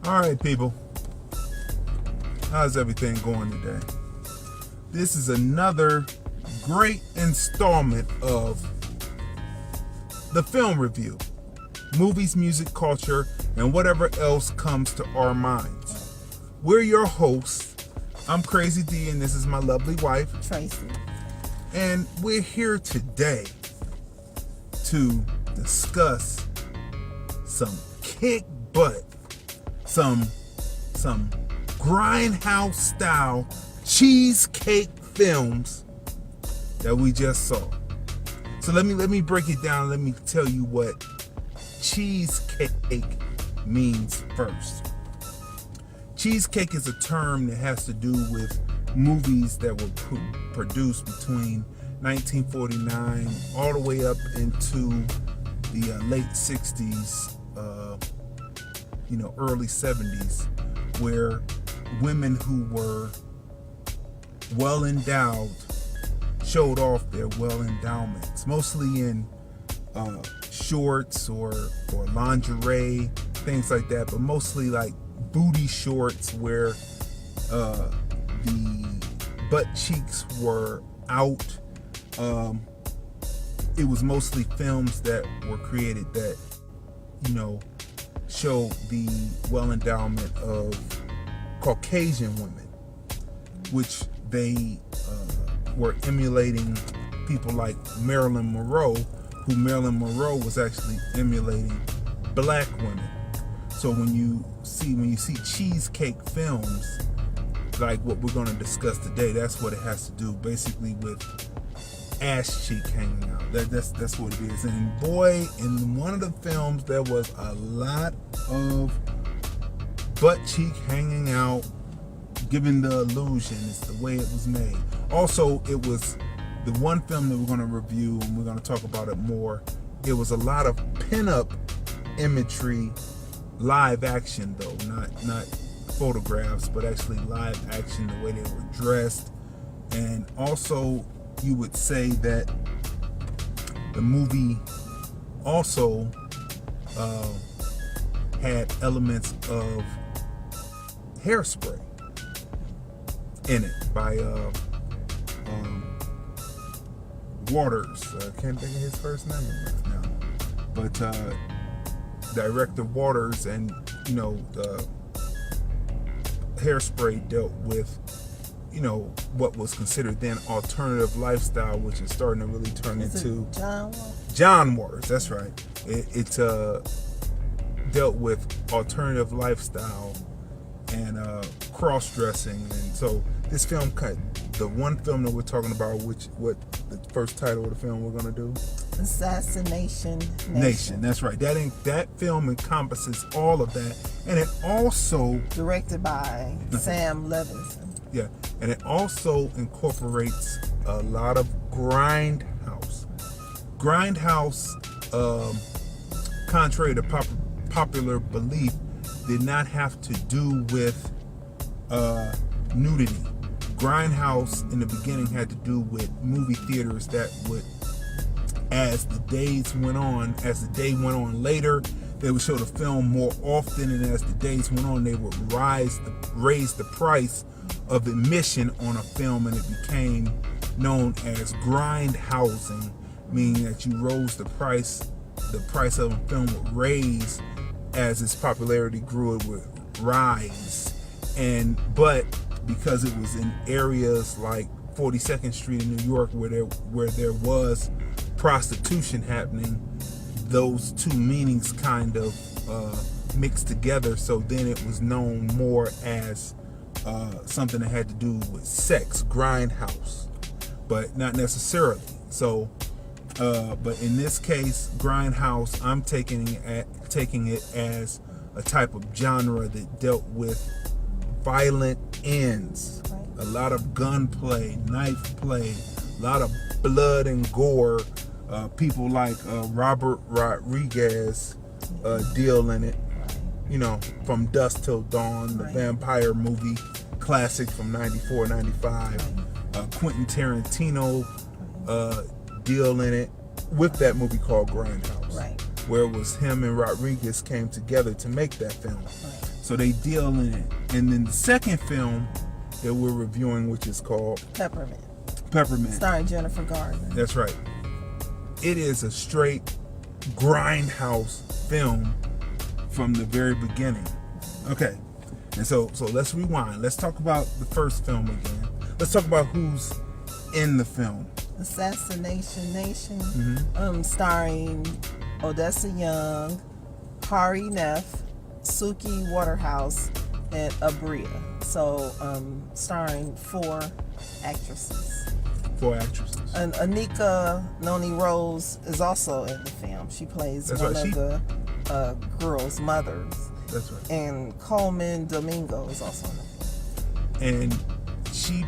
All right, people. How's everything going today? This is another great installment of the film review. Movies, music, culture, and whatever else comes to our minds. We're your hosts. I'm Crazy Dee, and this is my lovely wife, Tracey. And we're here today to discuss some kick butt, some grindhouse style cheesecake films that we just saw. So let me break it down. Let me tell you what cheesecake means first. Cheesecake is a term that has to do with movies that were produced between 1949 all the way up into the late 60s, early 70s, where women who were well endowed showed off their well endowments, mostly in shorts or lingerie, things like that, but mostly like booty shorts where the butt cheeks were out. It was mostly films that were created that, showed the well endowment of Caucasian women, which they were emulating people like Marilyn Monroe, who Marilyn Monroe was actually emulating black women. So when you see cheesecake films like what we're going to discuss today, that's what it has to do basically with ass cheek hanging out. That's what it is. And boy, in one of the films there was a lot of butt cheek hanging out, giving the illusion. It's the way it was made. Also, it was the one film that we're going to review, and we're going to talk about it more. It was a lot of pinup imagery, live action though, not photographs, but actually live action, the way they were dressed. And also, you would say that the movie also had elements of Hairspray in it by Waters. Can't think of his first name right now, but director Waters, and the Hairspray dealt with what was considered then alternative lifestyle, which is starting to really turn into John Waters. That's right. It dealt with alternative lifestyle and cross-dressing. And so this film, the one film that we're talking about, what the first title of the film we're going to do? Assassination Nation. That's right. That film encompasses all of that, and it also directed by Sam Levinson. Yeah, and it also incorporates a lot of grindhouse. Grindhouse, contrary to popular belief, did not have to do with nudity. Grindhouse in the beginning had to do with movie theaters that would, as the day went on later, they would show the film more often, and as the days went on, they would raise the price of admission on a film, and it became known as grindhousing, meaning that you rose the price of a film would raise as its popularity grew, it would rise. But because it was in areas like 42nd Street in New York where there was prostitution happening, those two meanings kind of mixed together. So then it was known more as something that had to do with sex, grindhouse, but not necessarily. So, but in this case, grindhouse, I'm taking it as a type of genre that dealt with violent ends, a lot of gunplay, knife play, a lot of blood and gore. People like Robert Rodriguez deal in it. From Dusk Till Dawn, the vampire movie classic from 94, 95. Quentin Tarantino deal in it with that movie called Grindhouse, where it was him and Rodriguez came together to make that film. So they deal in it. And then the second film that we're reviewing, which is called Peppermint. Starring Jennifer Garner. That's right. It is a straight grindhouse film from the very beginning. Okay. And so let's rewind. Let's talk about the first film again. Let's talk about who's in the film. Assassination Nation, starring Odessa Young, Hari Neff, Suki Waterhouse, and Abria. So, starring 4 actresses. 4 actresses. And Anika Noni Rose is also in the film. She plays one of the girls' mothers. That's right. And Coleman Domingo is also in the film. And she,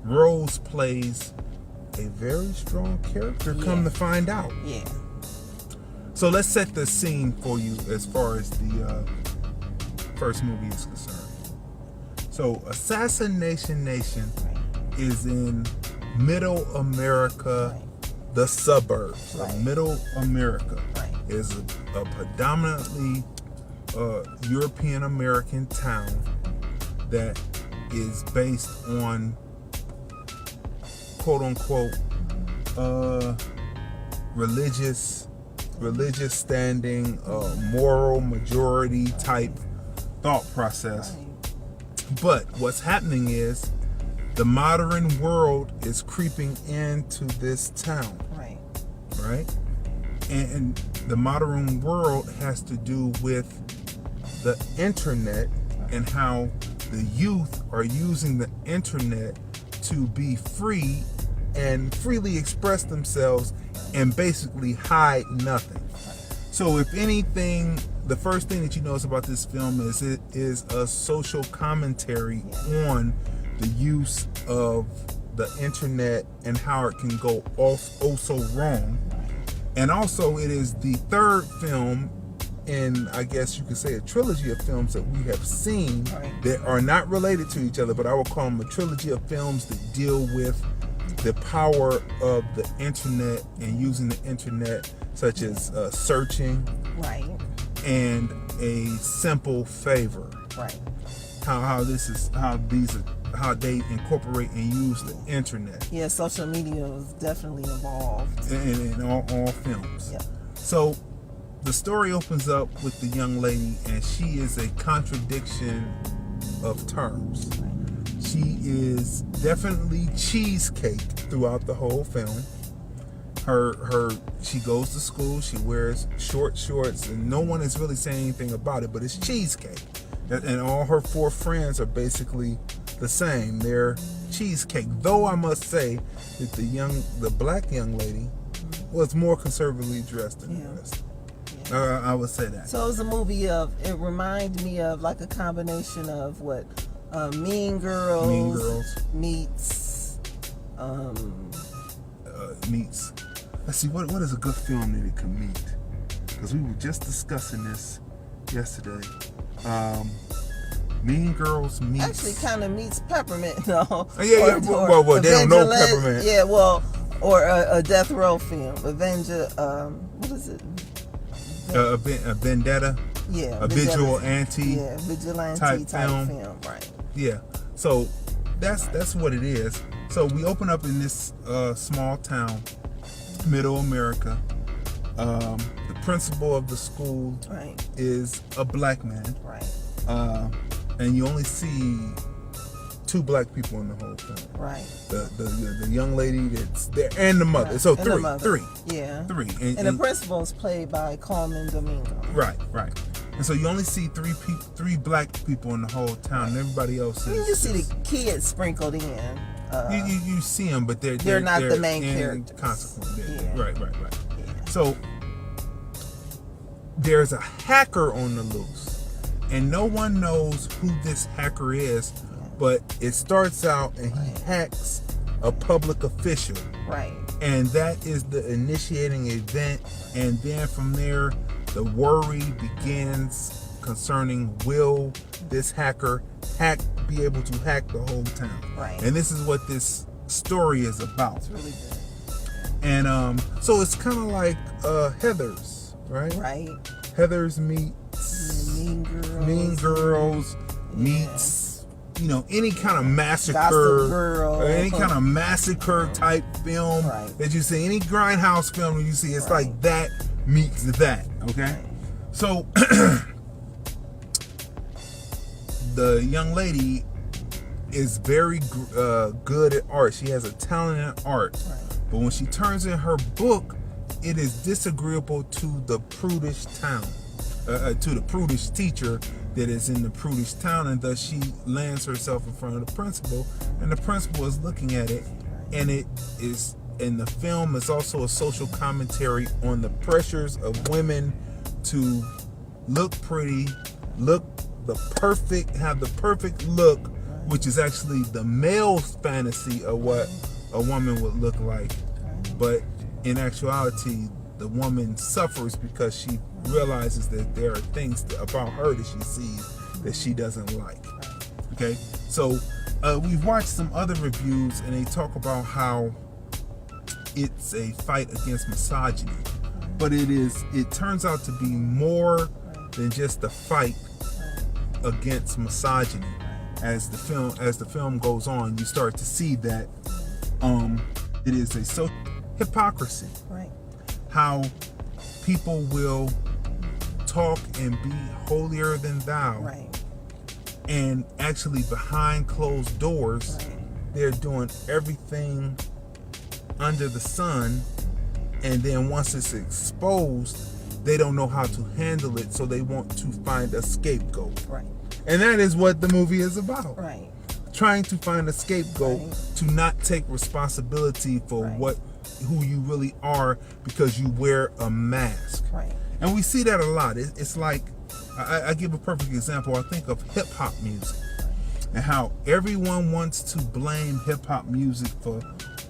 Rose plays a very strong character, come to find out. Yeah. So let's set the scene for you as far as the first movie is concerned. So Assassination Nation is in Middle America, the suburbs of Middle America. Is a predominantly European American town that is based on quote unquote religious standing, moral majority type thought process. But what's happening is the modern world is creeping into this town. Right? And the modern world has to do with the internet and how the youth are using the internet to be free and freely express themselves and basically hide nothing. So if anything, the first thing that you notice about this film is it is a social commentary on the use of the internet and how it can go off oh so wrong. And also it is the third film in, I guess you could say, a trilogy of films that we have seen that are not related to each other, but I will call them a trilogy of films that deal with the power of the internet and using the internet, such as searching, and a simple favor. How they incorporate and use the internet. Yeah, social media is definitely involved in all films. So the story opens up with the young lady, and she is a contradiction of terms. She is definitely cheesecake throughout the whole film. She goes to school, she wears short shorts, and no one is really saying anything about it, but it's cheesecake. And all her 4 friends are basically the same. They're cheesecake. Though I must say that the black young lady was more conservatively dressed than the rest. I would say that. So it was a movie it reminded me of like a combination of what Mean Girls meets let's see, what is a good film that it could meet? Because we were just discussing this yesterday. Mean Girls meets... Actually kind of meets Peppermint, though. Well, they don't know Peppermint. Yeah, well, or a Death Row film. What is it? A Vendetta? Yeah. A vigilante? Yeah, vigilante type film, right. Yeah. So that's what it is. So we open up in this small town, Middle America. The principal of the school is a black man. And you only see 2 black people in the whole film. The young lady that's there and the mother. So three. Yeah. 3. And the principal is played by Coleman Domingo. Right. And so you only see 3 black people in the whole town, and everybody else is... You just see the kids sprinkled in. You see them, but they're not the main characters. Consequently. Right. Yeah. So there's a hacker on the loose. And no one knows who this hacker is, but it starts out and he hacks a public official. And that is the initiating event. And then from there, the worry begins concerning, will this hacker be able to hack the whole town? And this is what this story is about. It's really good. And so it's kind of like Heathers, right? Heathers meets Mean Girls meets, you know, any kind of massacre, Gossip Girl, or any kind of massacre type film that you see, any grindhouse film that you see, it's like that meets that. Okay, so the young lady is very good at art. She has a talent in art, but when she turns in her book, it is disagreeable to the prudish town, to the prudish teacher that is in the prudish town, and thus she lands herself in front of the principal, and the principal is looking at it, and it is, in the film, is also a social commentary on the pressures of women to look pretty, have the perfect look, which is actually the male's fantasy of what a woman would look like, but in actuality, the woman suffers because she realizes that there are things about her that she sees that she doesn't like. Okay, so we've watched some other reviews, and they talk about how it's a fight against misogyny, but it turns out to be more than just a fight against misogyny. As the film goes on, you start to see that it is a hypocrisy. Right. How people will talk and be holier than thou. Right. And actually behind closed doors, they're doing everything under the sun, and then once it's exposed, they don't know how to handle it, so they want to find a scapegoat. Right. And that is what the movie is about. Right. Trying to find a scapegoat to not take responsibility for who you really are because you wear a mask. Right. And we see that a lot. It's like, I give a perfect example. I think of hip hop music and how everyone wants to blame hip hop music for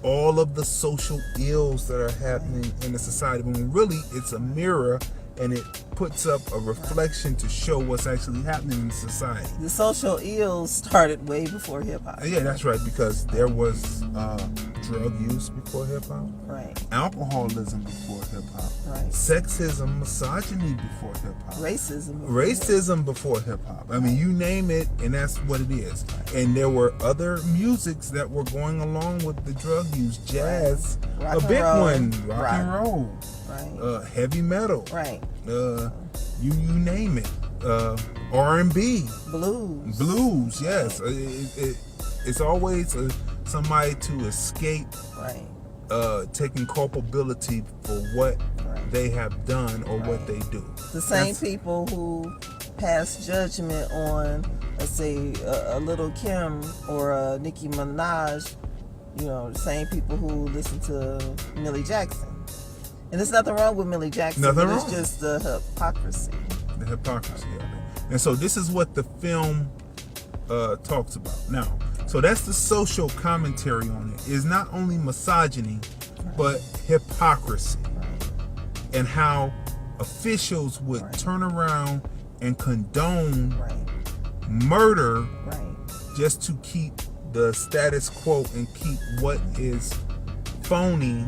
all of the social ills that are happening in the society, when really it's a mirror, and it puts up a reflection to show what's actually happening in society. The social ills started way before hip-hop. Yeah, that's right, because there was drug use before hip-hop. Right. Alcoholism before hip-hop. Right. Sexism, misogyny before hip-hop. Racism before hip-hop. I mean, you name it, and that's what it is. Right. And there were other musics that were going along with the drug use. Jazz, a big one. Rock and roll. Right. Heavy metal. Right. You name it. R&B. Blues, yes. It's always somebody to escape taking culpability for what they have done or what they do. The same people who pass judgment on, let's say, a Little Kim or a Nicki Minaj, you know, the same people who listen to Millie Jackson. And there's nothing wrong with Millie Jackson. Nothing wrong. It's just the hypocrisy. The hypocrisy of it. And so this is what the film talks about. Now, so that's the social commentary on it. It's not only misogyny, but hypocrisy. Right. And how officials would turn around and condone murder just to keep the status quo and keep what is phony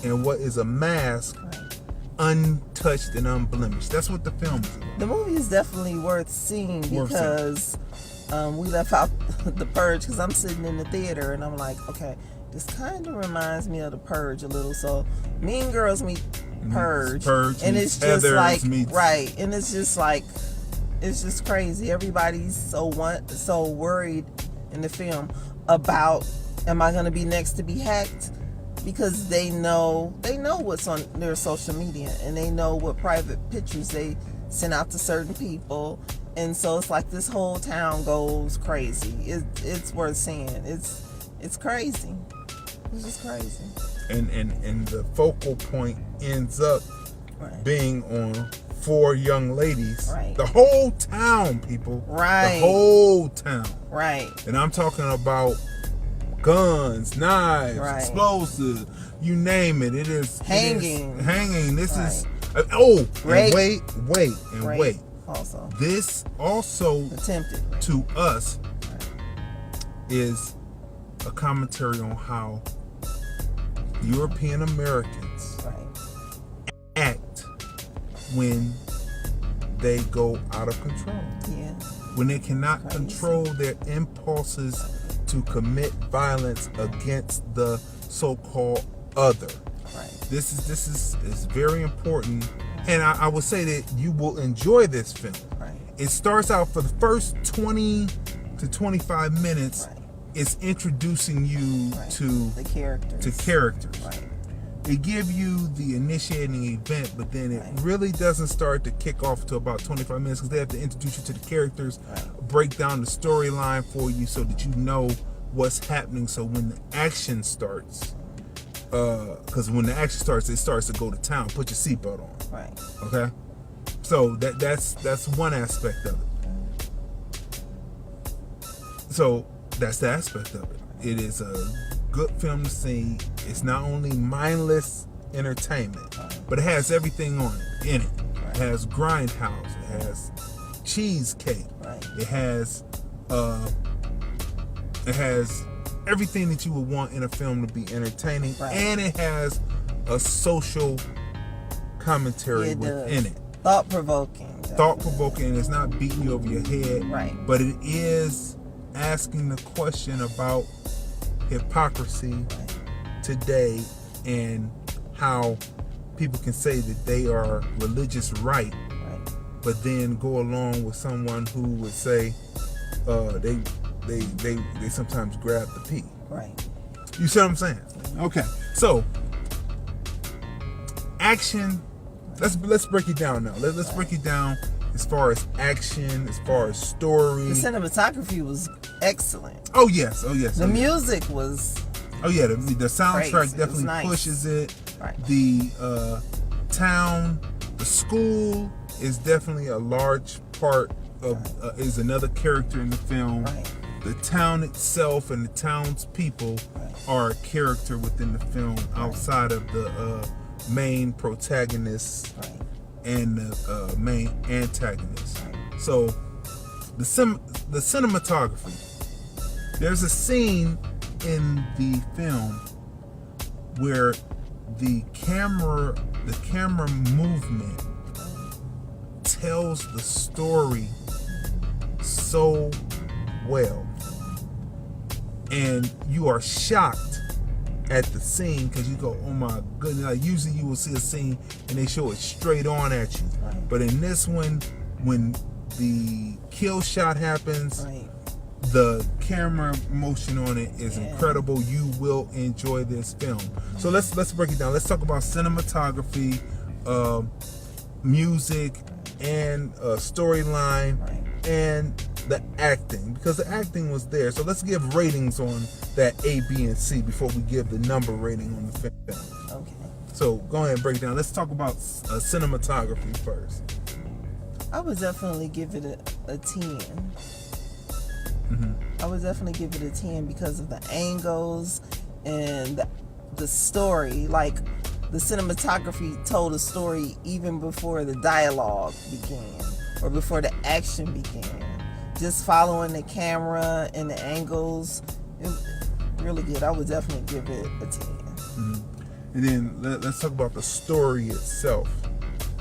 and what is a mask untouched and unblemished. That's what the film is about. The movie is definitely worth seeing because we left out The Purge, because I'm sitting in the theater and I'm like, okay, this kind of reminds me of The Purge a little. So Mean Girls meet Purge, and it's just like and it's just like, it's just crazy. Everybody's so worried in the film about, am I going to be next to be hacked? Because they know what's on their social media, and they know what private pictures they send out to certain people, and so it's like this whole town goes crazy. It's worth seeing. It's crazy. It's just crazy. And the focal point ends up being on 4 young ladies. Right. The whole town, people. Right. The whole town. Right. And I'm talking about guns, knives, explosives, you name it. It is hanging. This is and wait. Also, this also attempted to us is a commentary on how European Americans act when they go out of control. Yeah. When they cannot Crazy. control their impulses to commit violence against the so-called other. Right. This is very important, and I would say that you will enjoy this film. Right. It starts out for the first 20 to 25 minutes. Right. It's introducing you Right. to the characters. Right. It give you the initiating event, but then it Right. really doesn't start to kick off until about 25 minutes because they have to introduce you to the characters, Right. break down the storyline for you so that you know what's happening. So when the action starts, because when the action starts, it starts to go to town. Put your seatbelt on. Right. Okay. So that's one aspect of it. So that's the aspect of it. It is a good film to see. It's not only mindless entertainment, but it has everything on it in it. It has Grindhouse. It has cheesecake. Right. It has everything that you would want in a film to be entertaining, Right. and it has a social commentary within it. Thought-provoking. Thought-provoking. It's not beating you over your head, Right. but it is asking the question about hypocrisy today and how people can say that they are religious right, but then go along with someone who would say they sometimes grab the pee. Right. You see what I'm saying? Okay. So action. Let's break it down now. Let's break it down as far as action, as far as story. The cinematography was excellent. Oh yes. The music was. Oh yeah. The soundtrack crazy. definitely Nice. pushes it. Right. The town, the school is definitely a large part of. Is another character in the film. Right. The town itself and the town's people are a character within the film outside of the main protagonist and the main antagonist. So the cinematography. There's a scene in the film where the camera movement tells the story so well, and you are shocked at the scene because you go, oh my goodness. Like usually you will see a scene and they show it straight on at you, but in this one, when the kill shot happens, the camera motion on it is incredible. You will enjoy this film. So let's break it down. Let's talk about cinematography, music, and storyline, and the acting, because the acting was there. So let's give ratings on that A, B, and C before we give the number rating on the film. Okay. So go ahead and break it down. Let's talk about cinematography first. I would definitely give it a 10. I would definitely give it a 10 because of the angles and the story. Like, the cinematography told a story even before the dialogue began or before the action began. Just following the camera and the angles, it was really good. I would definitely give it a 10. And then let's talk about the story itself,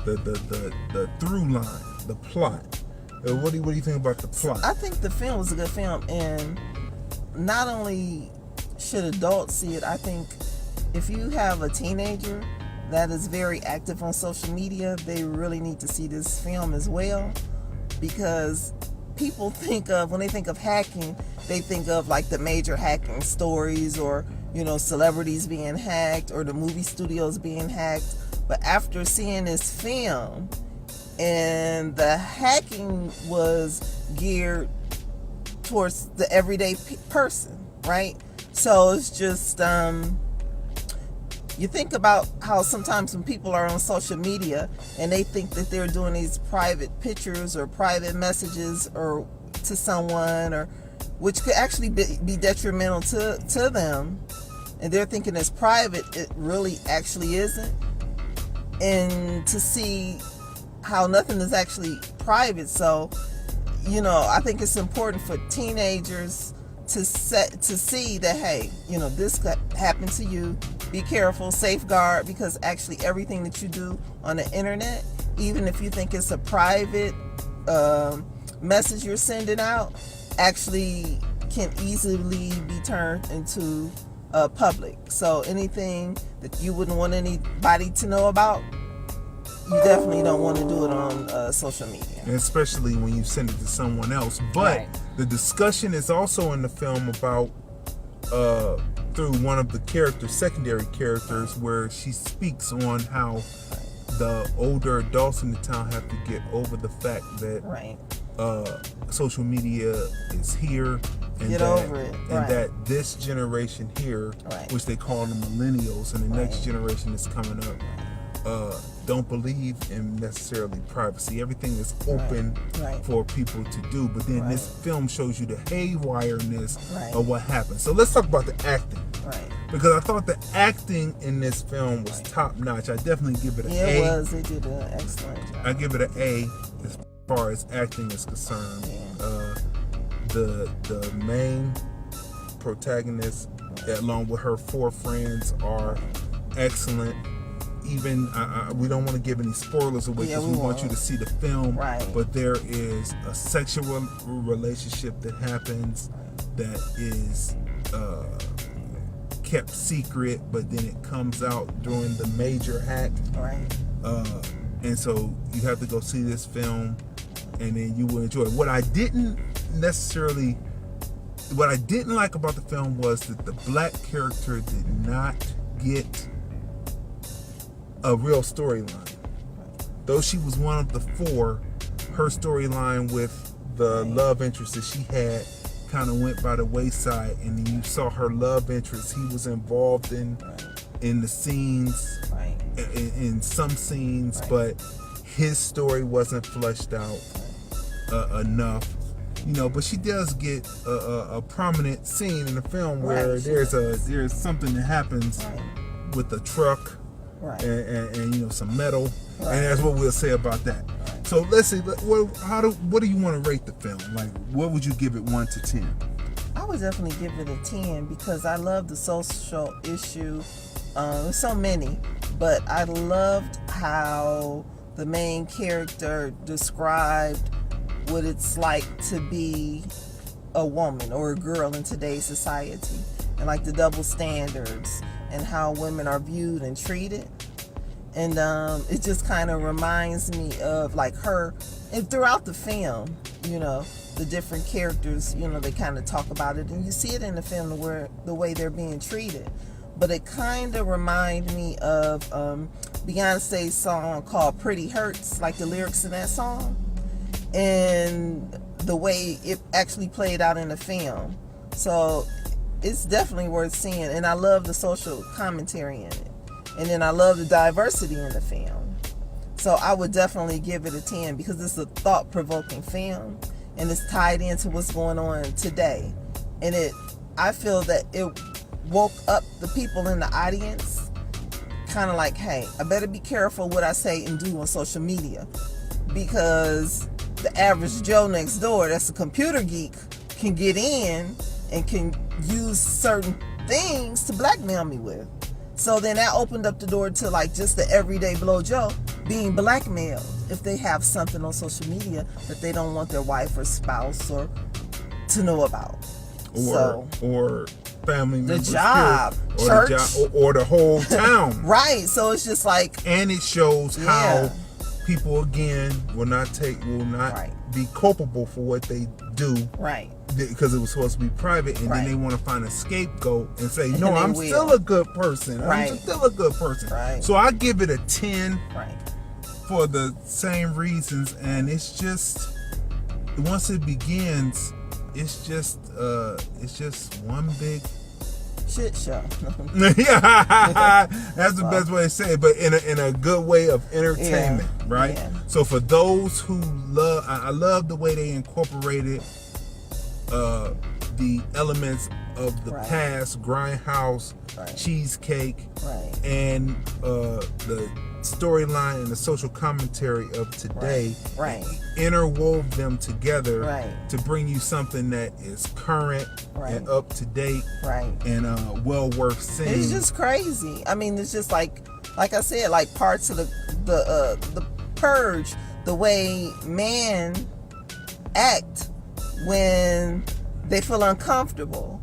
the through line, the plot. What do you think about the plot? I think the film was a good film, and not only should adults see it, I think if you have a teenager that is very active on social media, they really need to see this film as well, because people when they think of hacking, they think of like the major hacking stories, or celebrities being hacked, or the movie studios being hacked. But after seeing this film, and the hacking was geared towards the everyday person, right? So it's just you think about how sometimes when people are on social media and they think that they're doing these private pictures or private messages or to someone, or which could actually be detrimental to them, and they're thinking it's private, it really actually isn't. And to see how nothing is actually private. So, I think it's important for teenagers to see that, hey, this could happen to you. be careful, safeguard, because actually everything that you do on the internet, even if you think it's a private message you're sending out, actually can easily be turned into public. So anything that you wouldn't want anybody to know about, you definitely don't want to do it on social media. And especially when you send it to someone else. But the discussion is also in the film about through one of the secondary characters, where she speaks on how the older adults in the town have to get over the fact that social media is here, and get over it, and that this generation here, which they call the millennials, and the next generation that's coming up, don't believe in necessarily privacy. Everything is open for people to do. But then this film shows you the haywireness of what happened. So let's talk about the acting. Because I thought the acting in this film was top notch. I definitely give it an A. It was. They did an excellent job. I give it an A as far as acting is concerned. The main protagonist, along with her 4 friends, are excellent. Even we don't want to give any spoilers away because we want you to see the film. But there is a sexual relationship that happens that is kept secret, but then it comes out during the major act. And so you have to go see this film, and then you will enjoy it. What I didn't like about the film was that the black character did not get a real storyline. Though she was one of the 4, her storyline with the love interest that she had kind of went by the wayside, and then you saw her love interest. He was involved in the scenes, in some scenes, but his story wasn't fleshed out enough. But she does get a prominent scene in the film where there's something that happens with the truck. And some metal, and that's what we'll say about that. So let's see, what do you want to rate the film? Like, what would you give it 1 to 10? I would definitely give it a 10 because I love the social issue. There's so many, but I loved how the main character described what it's like to be a woman or a girl in today's society, and like the double standards and how women are viewed and treated. And it just kind of reminds me of like her, and throughout the film, the different characters, they kind of talk about it, and you see it in the film where the way they're being treated. But it kind of reminds me of Beyonce's song called Pretty Hurts, like the lyrics in that song, and the way it actually played out in the film. So it's definitely worth seeing, and I love the social commentary in it, and then I love the diversity in the film. So I would definitely give it a 10 because it's a thought-provoking film, and it's tied into what's going on today, and I feel that it woke up the people in the audience, kind of like, hey, I better be careful what I say and do on social media, because the average Joe next door that's a computer geek can get in and can use certain things to blackmail me with. So then that opened up the door to like just the everyday Blow Joe being blackmailed if they have something on social media that they don't want their wife or spouse or to know about. Or family members, the job, church, or the whole town. So it's just like, and it shows how people again will not be culpable for what they do. Because it was supposed to be private, and then they want to find a scapegoat and say, no, I'm still a good person. I'm still a good person. So I give it a 10 for the same reasons, and it's just, once it begins, it's just one big shit show. That's the best way to say it, but in a good way of entertainment, So for those who love, I love the way they incorporated the elements of the past, Grindhouse, cheesecake, and the storyline and the social commentary of today, right. interwove them together, right. to bring you something that is current, right. and up to date, right. and well worth seeing. It's just crazy. I mean, it's just like I said, like parts of the purge, the way men act when they feel uncomfortable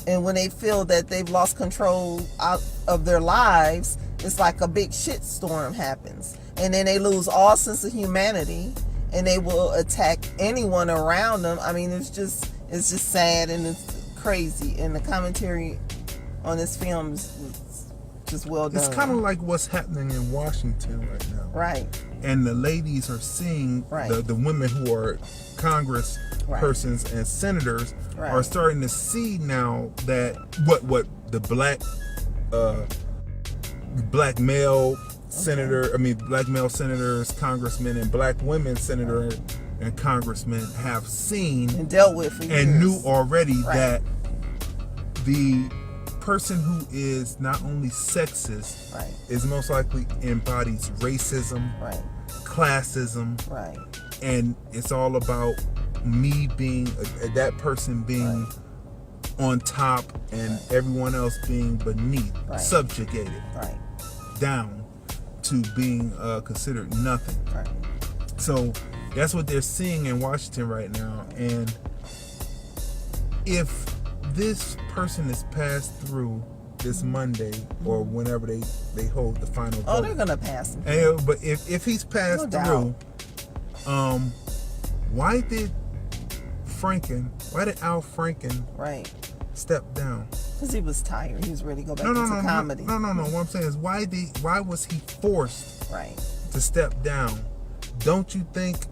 and when they feel that they've lost control out of their lives. It's like a big shitstorm happens, and then they lose all sense of humanity, and they will attack anyone around them. I mean, it's just sad, and it's crazy, and the commentary on this film is just well done. It's kind of like what's happening in Washington right now. Right. And the ladies are seeing, right. the women who are Congress right. persons and senators right. are starting to see now that what the black male senator, black male senators, congressmen, and black women senator and congressmen have seen and dealt with for years. And knew already right. that the person who is not only sexist right. is most likely embodies racism, right. classism, right. and it's all about me being that person being right. on top and right. everyone else being beneath, right. subjugated, right. down to being considered nothing. Right. So that's what they're seeing in Washington right now. And if this person is passed through this Monday or whenever they hold the final vote, they're gonna pass him. And, but if he's passed through, why did Al Franken right. step down? Because he was tired. He was ready to go back into comedy. No. What I'm saying is, why was he forced right. to step down? Don't you think?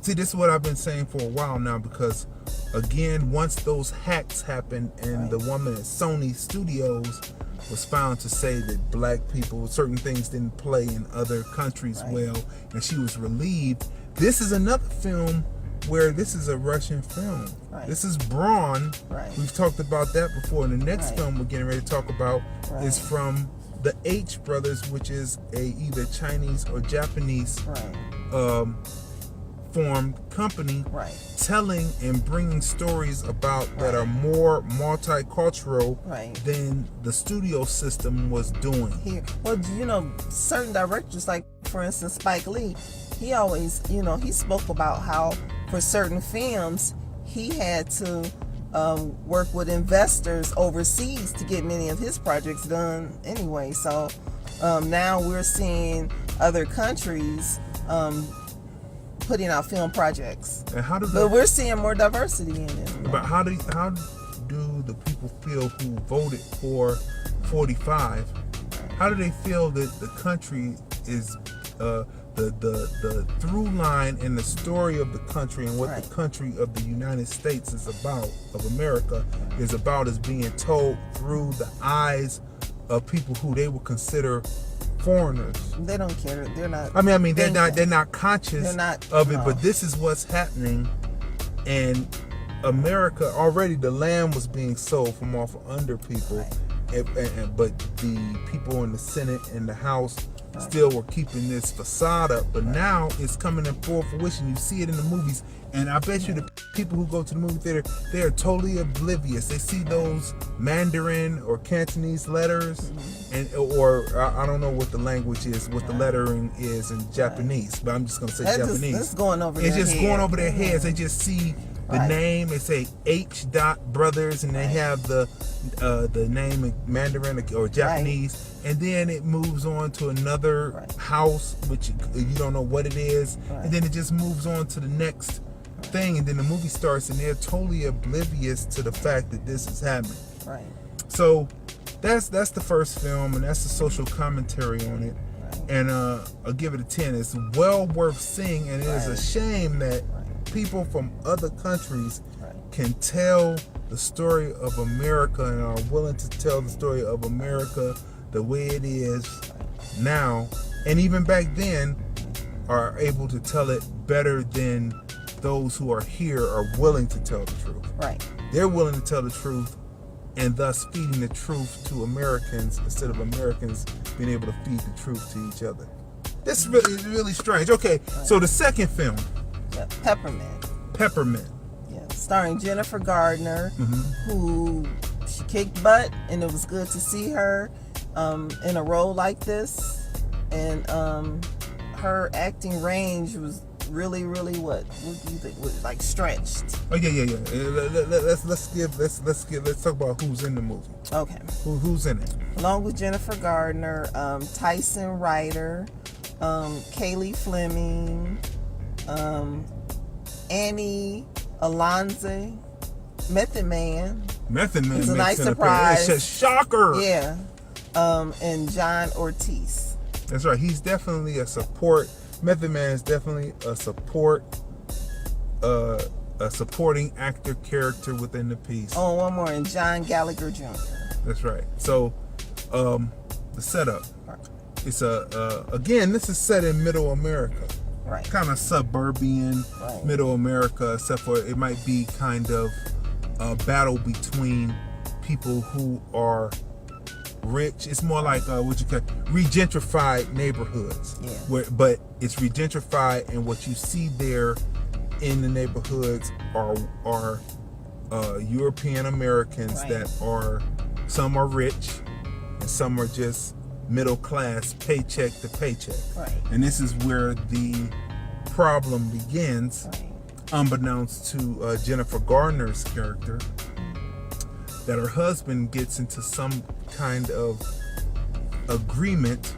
See, this is what I've been saying for a while now, because again, once those hacks happened and right. the woman at Sony Studios was found to say that black people, certain things didn't play in other countries right. well, and she was relieved. This is another film where this is a Russian film. Right. This is Braun. Right. We've talked about that before. And the next right. film we're getting ready to talk about right. is from the H brothers, which is a either Chinese or Japanese right. Formed company, right. telling and bringing stories about that are more multicultural right. than the studio system was doing. Here, well, certain directors, like for instance Spike Lee, he always, he spoke about how for certain films he had to work with investors overseas to get many of his projects done anyway. So now we're seeing other countries putting out film projects, and but we're seeing more diversity in it. But how do the people feel who voted for 45? How do they feel that the country is the through line and the story of the country and what right. the country of the United States is about, of America, is about, is being told through the eyes of people who they would consider foreigners? They don't care. They're not. They're not conscious of it. No. But this is what's happening, and America already, the land was being sold from off of under people, right. But the people in the Senate and the House still were keeping this facade up. But now it's coming in full fruition. You see it in the movies, and I bet you the people who go to the movie theater, they are totally oblivious. They see those Mandarin or Cantonese letters, or I don't know what the language is, what the lettering is in Japanese, but I'm just gonna say Japanese. It's going over It's their just head. going over their heads. They just see the name. They say H. Brothers, and they have the name in Mandarin or Japanese. And then it moves on to another house, which you don't know what it is. And then it just moves on to the next thing. And then the movie starts, and they're totally oblivious to the fact that this is happening. Right. So that's the first film, and that's the social commentary on it. And I'll give it a 10. It's well worth seeing, and it is a shame that people from other countries can tell the story of America and are willing to tell the story of America the way it is now, and even back then are able to tell it better than those who are here are willing to tell the truth. Right. They're willing to tell the truth, and thus feeding the truth to Americans instead of Americans being able to feed the truth to each other. This is really strange. Okay, so the second film, Yeah, Peppermint. Peppermint. Yeah, starring Jennifer Gardner, Mm-hmm. who she kicked butt, and it was good to see her in a role like this. And her acting range was really, really what do you think? Like stretched. Oh yeah. Let's talk about who's in the movie. Okay. Who's in it? Along with Jennifer Gardner, Tyson Ryder, Kaylee Fleming, Annie Alonze, Method Man. Method Man. It's a makes nice an surprise. appearance. It's a shocker. Yeah. And John Ortiz. That's right. He's definitely a support. Method Man is definitely a supporting actor character within the piece. Oh, one more, and John Gallagher Jr. That's right. So, the setup. It's again, this is set in Middle America. Right. Kind of suburban Right. Middle America, except for it might be kind of a battle between people who are rich. It's more like what you call regentrified neighborhoods. Yeah. But it's regentrified, and what you see there in the neighborhoods are European Americans Right. that are, some are rich and some are just middle class, paycheck to paycheck. Right. And this is where the problem begins, Right. unbeknownst to Jennifer Gardner's character, that her husband gets into some kind of agreement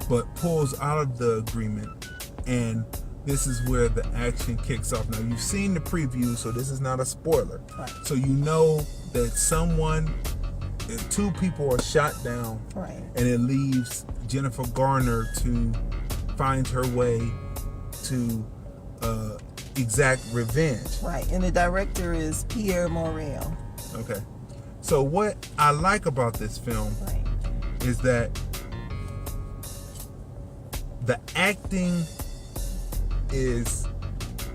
but pulls out of the agreement, and this is where the action kicks off. Now, you've seen the preview, so this is not a spoiler. Right. So you know that two people are shot down, Right. and it leaves Jennifer Garner to find her way to exact revenge. Right. And the director is Pierre Morel. Okay. So what I like about this film Right. is that the acting is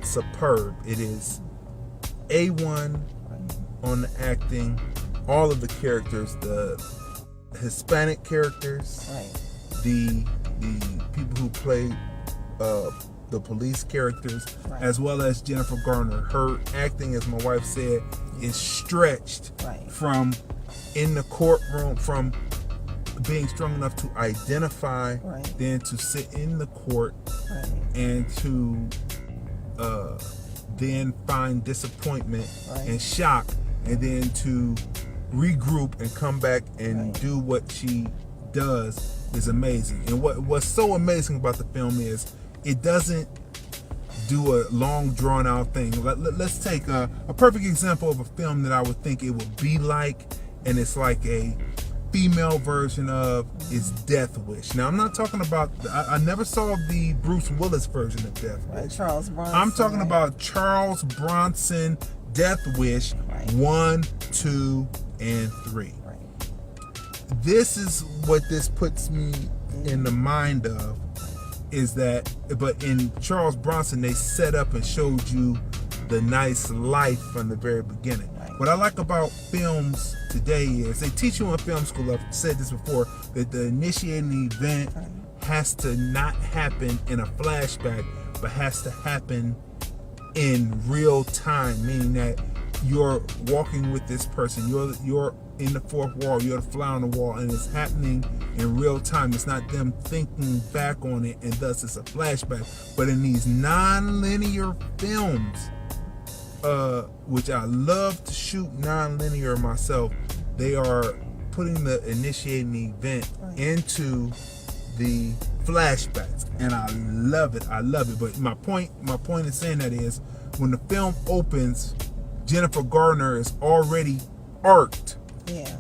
superb. It is A1 on the acting. All of the characters, the Hispanic characters, Right. the people who play the police characters, Right. as well as Jennifer Garner. Her acting, as my wife said, is stretched Right. from in the courtroom, from being strong enough to identify, Right. then to sit in the court, Right. and to then find disappointment Right. and shock, and then to regroup and come back and Right. do what she does is amazing. And what's so amazing about the film is it doesn't do a long drawn out thing. Let's take a perfect example of a film that I would think it would be like, and it's like a female version of, is Death Wish. Now, I'm not talking about, I never saw the Bruce Willis version of Death Wish. Right. Charles Bronson. I'm talking right? about Charles Bronson Death Wish Right. 1, 2, and 3. Right. This is what this puts me in the mind of, is that, but in Charles Bronson, they set up and showed you the nice life from the very beginning. Right. What I like about films today is they teach you in film school, I've said this before, that the initiating event Right. has to not happen in a flashback, but has to happen in real time, meaning that you're walking with this person, you're in the fourth wall, you're the fly on the wall, and it's happening in real time. It's not them thinking back on it, and thus it's a flashback. But in these non-linear films, which I love to shoot non-linear myself, they are putting the initiating event Right. into the flashbacks, and I love it. But my point in saying that is, when the film opens, Jennifer Garner is already arced. Yeah.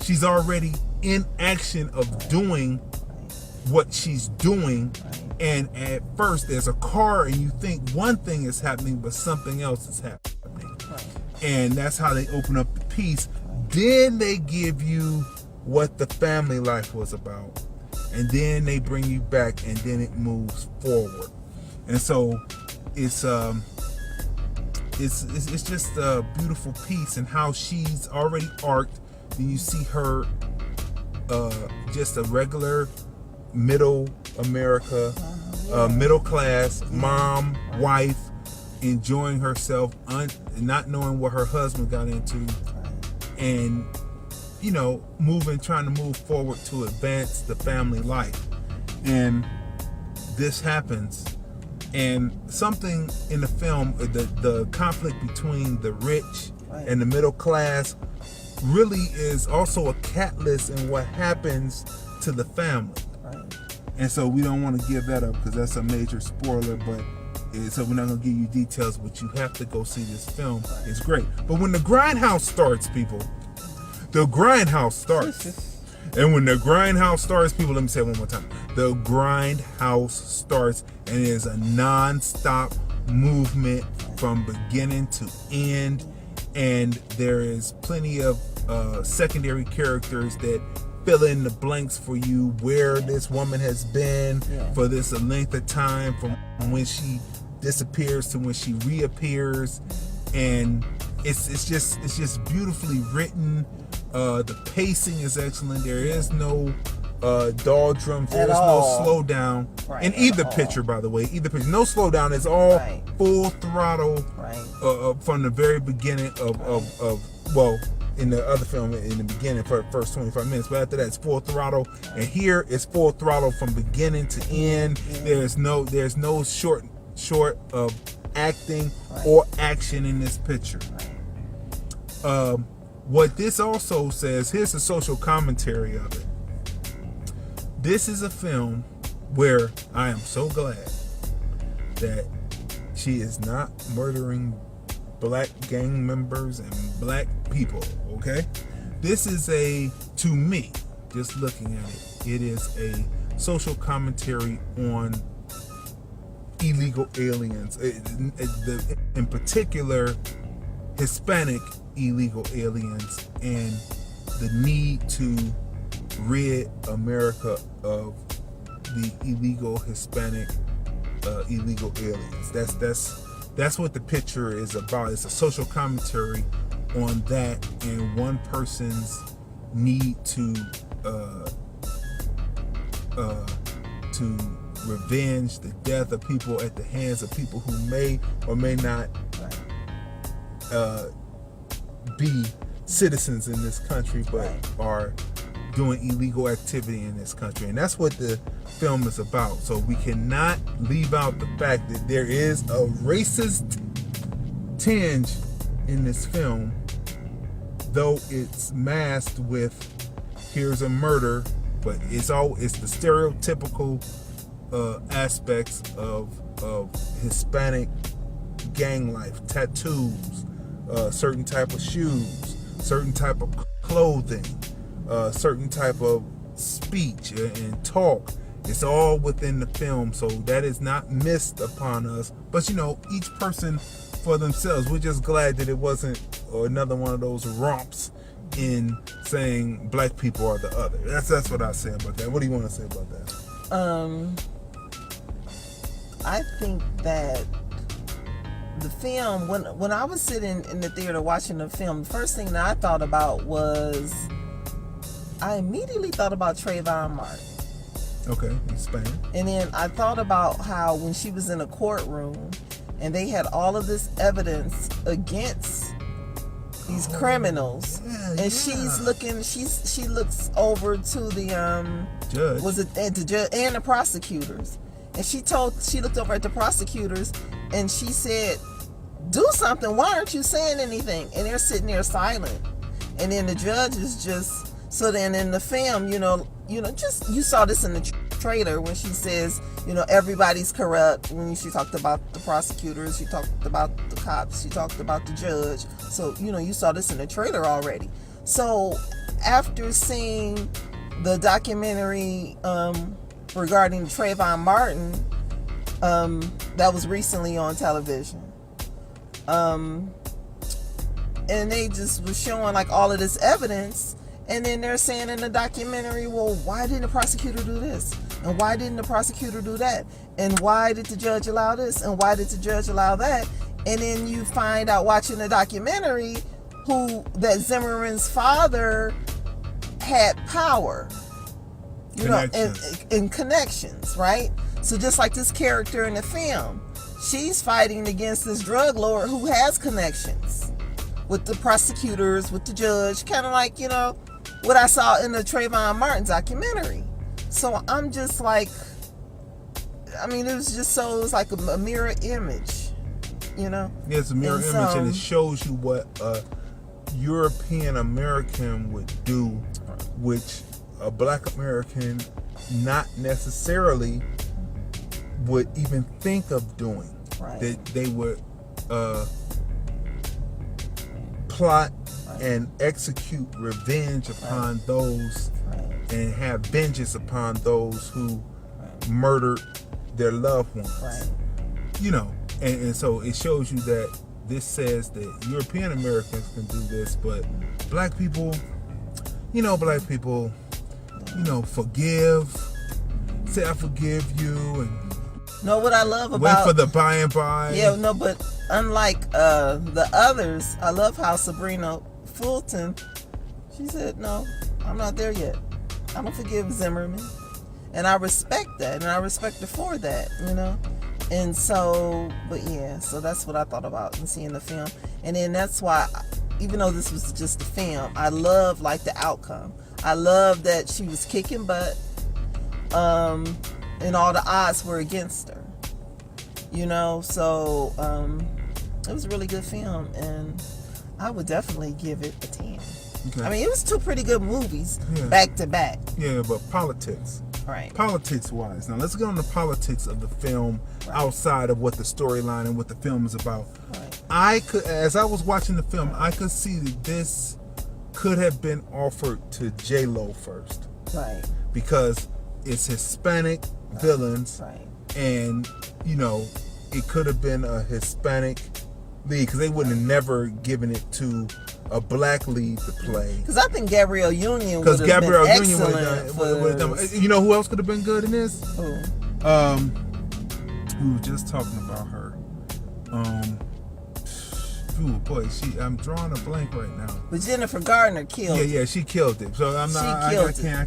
She's already in action of doing Right. what she's doing. Right. And at first there's a car and you think one thing is happening, but something else is happening. Right. And that's how they open up the piece. Then they give you what the family life was about. And then they bring you back, and then it moves forward. And so it's just a beautiful piece, and how she's already arced. Then you see her just a regular middle America, middle class, mom, wife, enjoying herself, not knowing what her husband got into, and trying to move forward to advance the family life. And this happens, and something in the film, the conflict between the rich and the middle class really is also a catalyst in what happens to the family. And so we don't want to give that up because that's a major spoiler, so we're not going to give you details, but you have to go see this film. It's great. But when the Grindhouse starts, people, the Grindhouse starts. And when the Grindhouse starts, people, let me say it one more time. The Grindhouse starts, and it is a non-stop movement from beginning to end. And there is plenty of secondary characters that fill in the blanks for you where this woman has been for this length of time, from when she disappears to when she reappears. And it's just beautifully written. The pacing is excellent. There is no doldrums. There is no slowdown in either picture, by the way. Either picture, no slowdown. It's all full throttle from the very beginning of in the other film in the beginning for the first 25 minutes, but after that it's full throttle. And here it's full throttle from beginning to end. There's no short of acting or action in this picture. What this also says, here's the social commentary of it. This is a film where I am so glad that she is not murdering black gang members and black people, okay? This is to me, just looking at it, it is a social commentary on illegal aliens, in particular Hispanic illegal aliens, and the need to rid America of the illegal Hispanic illegal aliens. That's what the picture is about. It's a social commentary on that and one person's need to revenge the death of people at the hands of people who may or may not be citizens in this country, but are doing illegal activity in this country. And that's what the film is about. So we cannot leave out the fact that there is a racist tinge in this film, though it's masked with here's a murder, but it's the stereotypical aspects of Hispanic gang life: tattoos, certain type of shoes, certain type of clothing, certain type of speech and talk. It's all within the film, so that is not missed upon us. But each person for themselves. We're just glad that it wasn't another one of those romps in saying black people are the other. That's what I say about that. What do you want to say about that? I think that the film, when I was sitting in the theater watching the film, the first thing that I thought about was, I immediately thought about Trayvon Martin. Okay, expand. And then I thought about how when she was in a courtroom and they had all of this evidence against these criminals, and she's looking, she looks over to the judge. Was it the judge and the prosecutors? And she looked over at the prosecutors and she said, "Do something. Why aren't you saying anything?" And they're sitting there silent. And then the judge is just, so then in the film, just, you saw this in the trailer when she says, everybody's corrupt. When she talked about the prosecutors, she talked about the cops, she talked about the judge. So, you saw this in the trailer already. So after seeing the documentary regarding Trayvon Martin, that was recently on television, and they just was showing like all of this evidence, and then they're saying in the documentary, well, why didn't the prosecutor do this? And why didn't the prosecutor do that? And why did the judge allow this? And why did the judge allow that? And then you find out watching the documentary that Zimmerman's father had power. You know, and connections, right? So just like this character in the film, she's fighting against this drug lord who has connections with the prosecutors, with the judge, kind of like, you know, what I saw in the Trayvon Martin documentary. So I'm just like, I mean, it was like a mirror image, you know? Yeah, it's a mirror image, and it shows you what a European American would do, which a Black American not necessarily would even think of doing. Right. That they would plot and execute revenge upon those and have vengeance upon those who murdered their loved ones. Right. You know, and so it shows you that this says that European Americans can do this, but black people, forgive, say I forgive you, and no, what I love about wait for the by and by. Yeah, no, but unlike the others, I love how Sabrina Fulton, she said, no, I'm not there yet. I don't forgive Zimmerman. And I respect that, and I respect her for that, you know? And so, but yeah, so that's what I thought about in seeing the film. And then that's why, even though this was just a film, I love like the outcome. I love that she was kicking butt, and all the odds were against her, you know? So, it was a really good film, and I would definitely give it a 10. Okay. I mean, it was two pretty good movies, back to back. Yeah, but politics. Right. Politics wise. Now let's get on the politics of the film outside of what the storyline and what the film is about. Right. As I was watching the film, I could see that this could have been offered to J-Lo first. Right. Because it's Hispanic villains. Right. And, you know, it could have been a Hispanic lead, because they wouldn't have never given it to a black lead to play. Because I think Gabrielle Union would have been excellent. You know who else could have been good in this? Who? We were just talking about her. I'm drawing a blank right now. But Jennifer Garner killed it. Yeah, she killed it. So I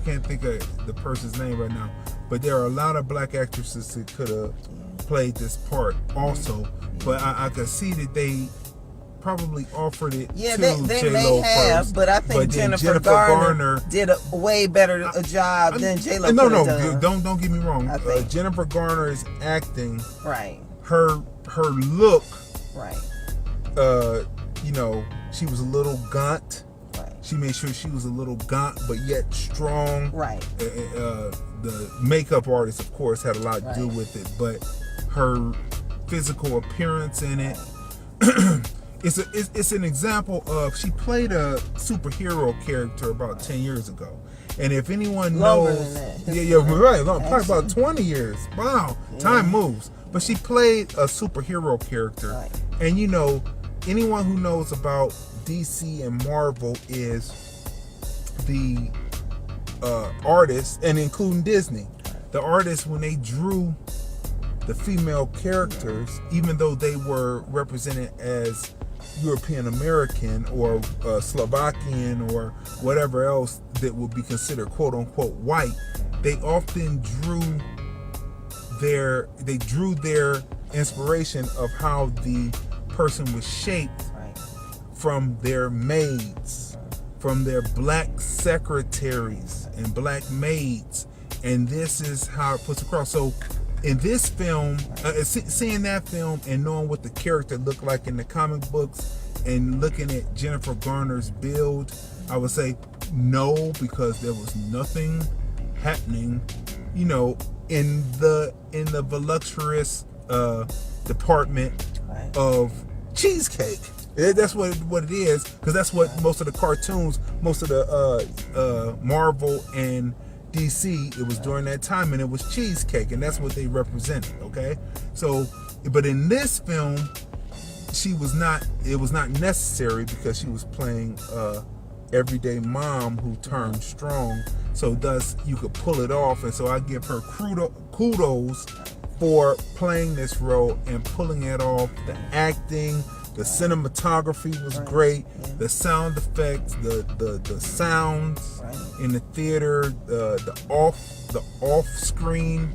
can't think of the person's name right now. But there are a lot of black actresses that could have played this part also. But I could see that they probably offered it to J-Lo may have, first. But I think Jennifer Garner did a way better job than J-Lo. No, don't get me wrong. Jennifer Garner is acting. Right. Her look. Right. You know, she was a little gaunt. Right. She made sure she was a little gaunt, but yet strong. Right. The makeup artist, of course, had a lot to do with it, but her physical appearance in it. It's an example of, she played a superhero character about 10 years ago. And if anyone knows, probably about 20 years. Wow, time moves. But she played a superhero character. Right. And you know, anyone who knows about DC and Marvel is the artists, and including Disney, the artists, when they drew the female characters, even though they were represented as European American or Slovakian or whatever else that would be considered quote unquote white, they often drew their inspiration of how the person was shaped from their maids, from their black secretaries and black maids, and this is how it puts across. So in this film, seeing that film and knowing what the character looked like in the comic books and looking at Jennifer Garner's build, I would say no, because there was nothing happening, you know, in the voluptuous department of cheesecake. That's what it is, because that's what most of the cartoons, most of the Marvel and DC, it was during that time, and it was cheesecake, and that's what they represented. Okay, so but in this film, it was not necessary, because she was playing everyday mom who turned strong, so thus you could pull it off. And so I give her kudos for playing this role and pulling it off. The acting, The cinematography was great. The sound effects, the sounds in the theater, the off screen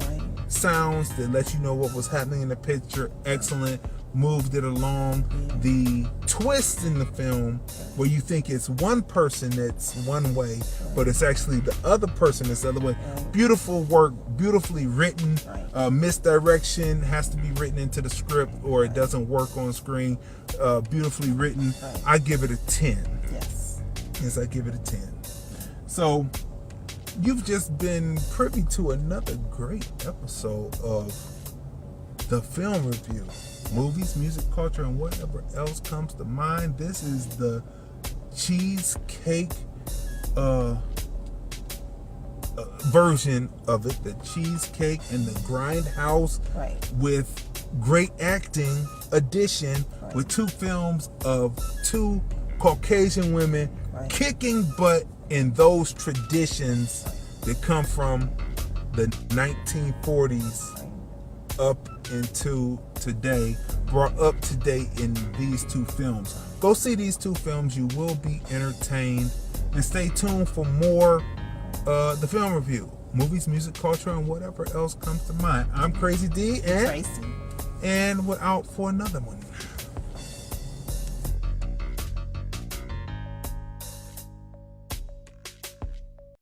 sounds that let you know what was happening in the picture, excellent. Moved it along. The twist in the film where you think it's one person that's one way, but it's actually the other person that's the other way. Beautiful work, beautifully written. Misdirection has to be written into the script or it doesn't work on screen. Beautifully written. I give it a 10. Yes, I give it a 10. So you've just been privy to another great episode of the Film Review. Movies, music, culture, and whatever else comes to mind. This is the cheesecake version of it, the cheesecake and the grindhouse with great acting addition with two films of two Caucasian women kicking butt in those traditions that come from the 1940s up into today, brought up to date in these two films. Go see these two films. You will be entertained. And stay tuned for more the Film Review. Movies, music, culture, and whatever else comes to mind. I'm Crazy Dee and Tracey. And we're out for another one.